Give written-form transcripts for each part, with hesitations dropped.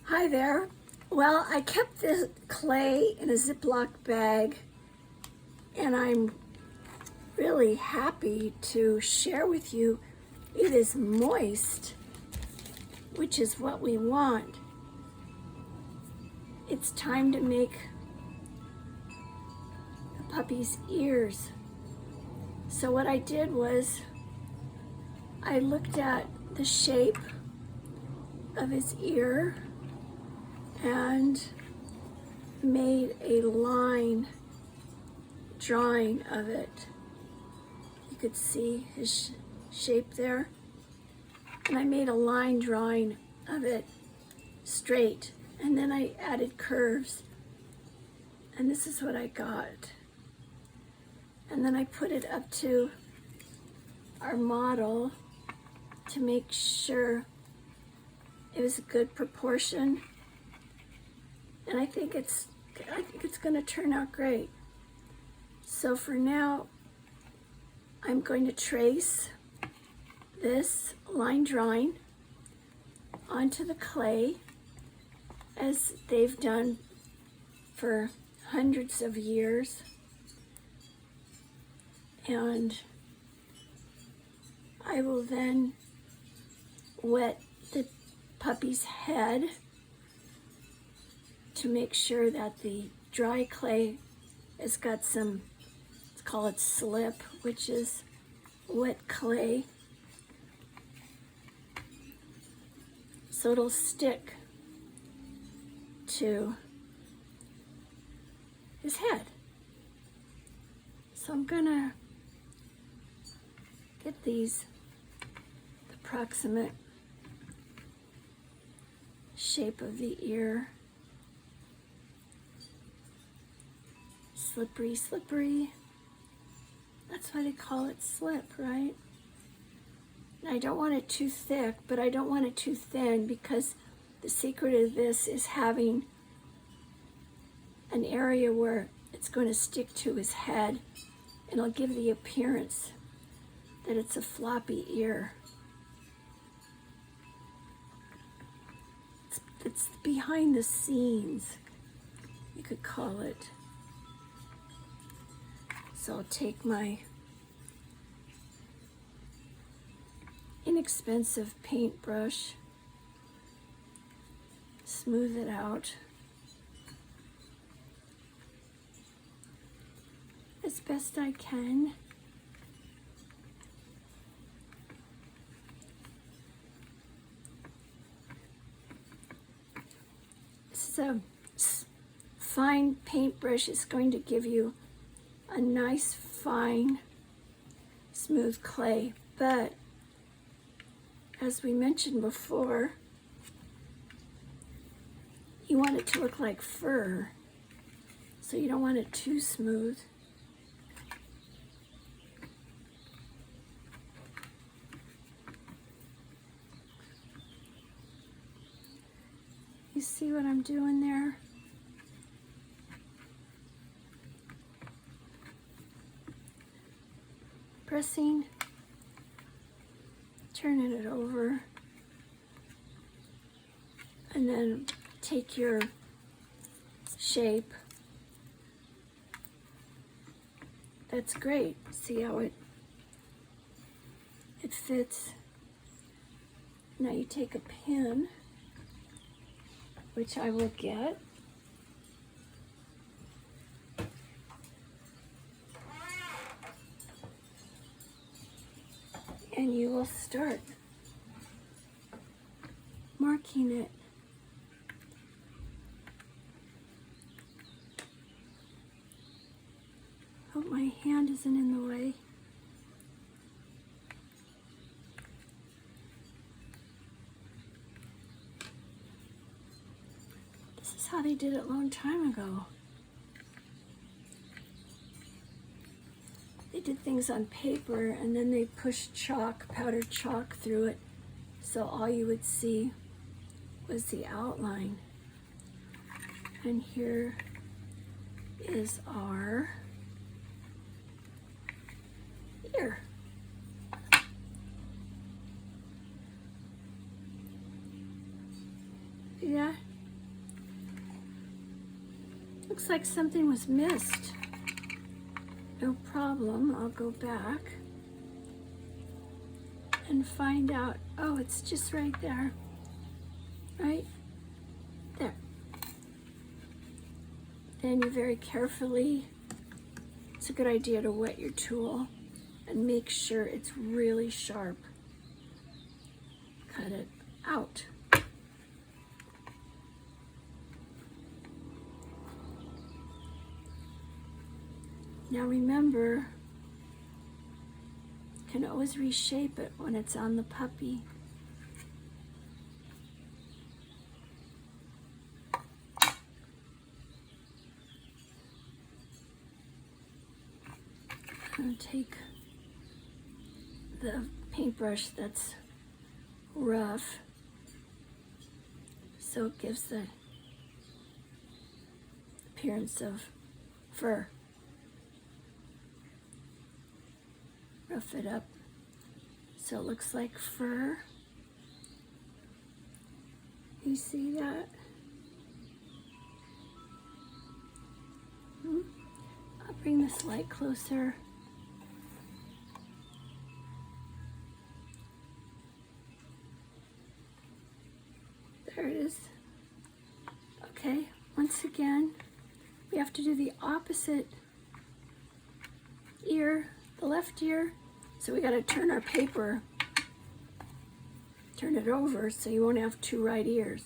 Hi there. Well, I kept the clay in a Ziploc bag, and I'm really happy to share with you it is moist, which is what we want. It's time to make the puppy's ears. So what I did was I looked at the shape of his ear and made a line drawing of it. You could see his shape there. And I made a line drawing of it straight. And then I added curves. And this is what I got. And then I put it up to our model to make sure it was a good proportion. And I think it's going to turn out great. So for now, I'm going to trace this line drawing onto the clay as they've done for hundreds of years. And I will then wet the puppy's head to make sure that the dry clay has got some, let's call it slip, which is wet clay. So it'll stick to his head. So I'm gonna get these the approximate shape of the ear. Slippery, slippery. That's why they call it slip, right? And I don't want it too thick, but I don't want it too thin, because the secret of this is having an area where it's going to stick to his head, and it'll give the appearance that it's a floppy ear. It's behind the scenes, you could call it. So I'll take my inexpensive paintbrush, smooth it out as best I can. This is a fine paintbrush. It's going to give you a nice, fine, smooth clay. But as we mentioned before, you want it to look like fur, so you don't want it too smooth. You see what I'm doing there? Pressing, turning it over, and then take your shape. That's great. See how it fits. Now you take a pin, which I will get. And you will start marking it. Hope my hand isn't in the way. This is how they did it a long time ago. They did things on paper, and then they pushed chalk, powdered chalk through it, so all you would see was the outline. And here is our ear. See that? Looks like something was missed. No problem, I'll go back and find out. Oh, it's just right there. Right there. Then you very carefully, it's a good idea to wet your tool and make sure it's really sharp. Cut it out. Now remember, you can always reshape it when it's on the puppy. I'm going to take the paintbrush that's rough, so it gives the appearance of fur. Rough it up so it looks like fur. You see that? I'll bring this light closer. There it is. Okay, once again, we have to do the opposite ear, the left ear. So we got to turn our paper, turn it over so you won't have two right ears.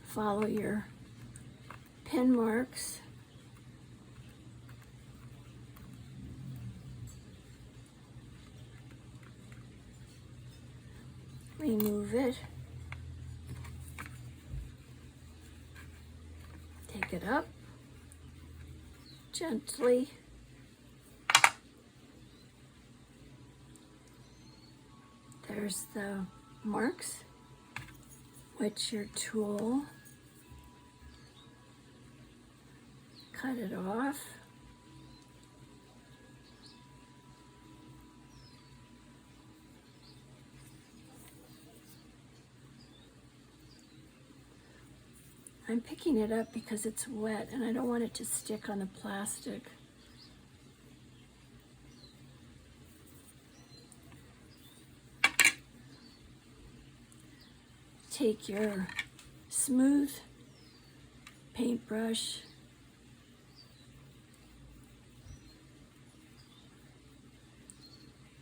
Follow your pen marks. Remove it. Take it up gently. There's the marks. Wet your tool. Cut it off. I'm picking it up because it's wet and I don't want it to stick on the plastic. Take your smooth paintbrush,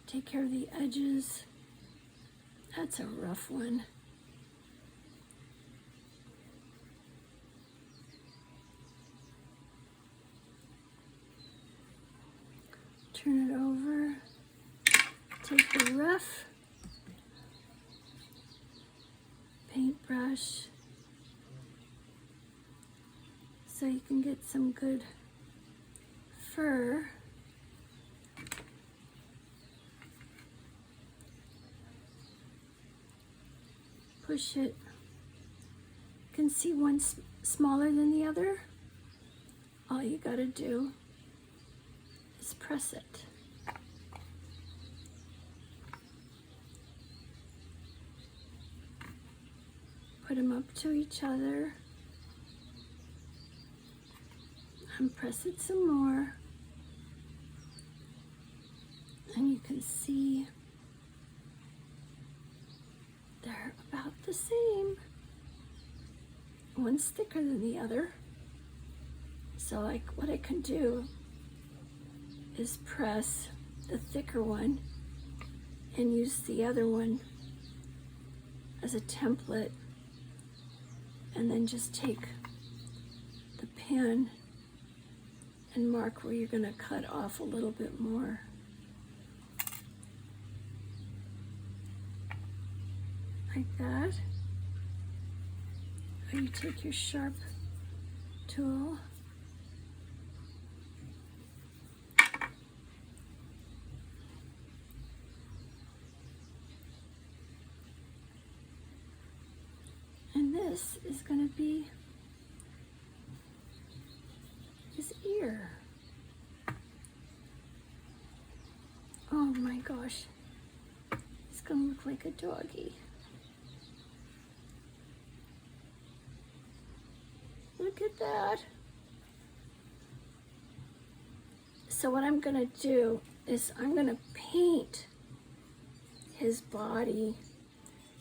take care of the edges. That's a rough one. Turn it over, take the rough paintbrush so you can get some good fur. Push it. You can see one smaller than the other. All you gotta do is press it. Put them up to each other and press it some more, and you can see they're about the same. One's thicker than the other, so like what I can do is press the thicker one and use the other one as a template, and then just take the pen and mark where you're going to cut off a little bit more. Like that. Or you take your sharp tool . And this is going to be his ear. Oh my gosh, it's going to look like a doggy. look at that. So what I'm gonna do is I'm gonna paint his body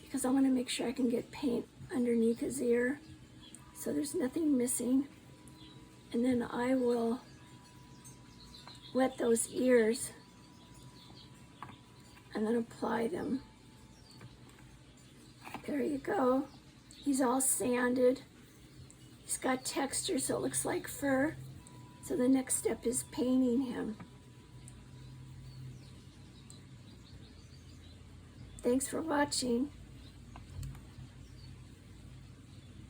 because I wanna make sure I can get paint underneath his ear so there's nothing missing. And then I will wet those ears and then apply them. There you go. He's all sanded. He's got texture so it looks like fur. So the next step is painting him. Thanks for watching.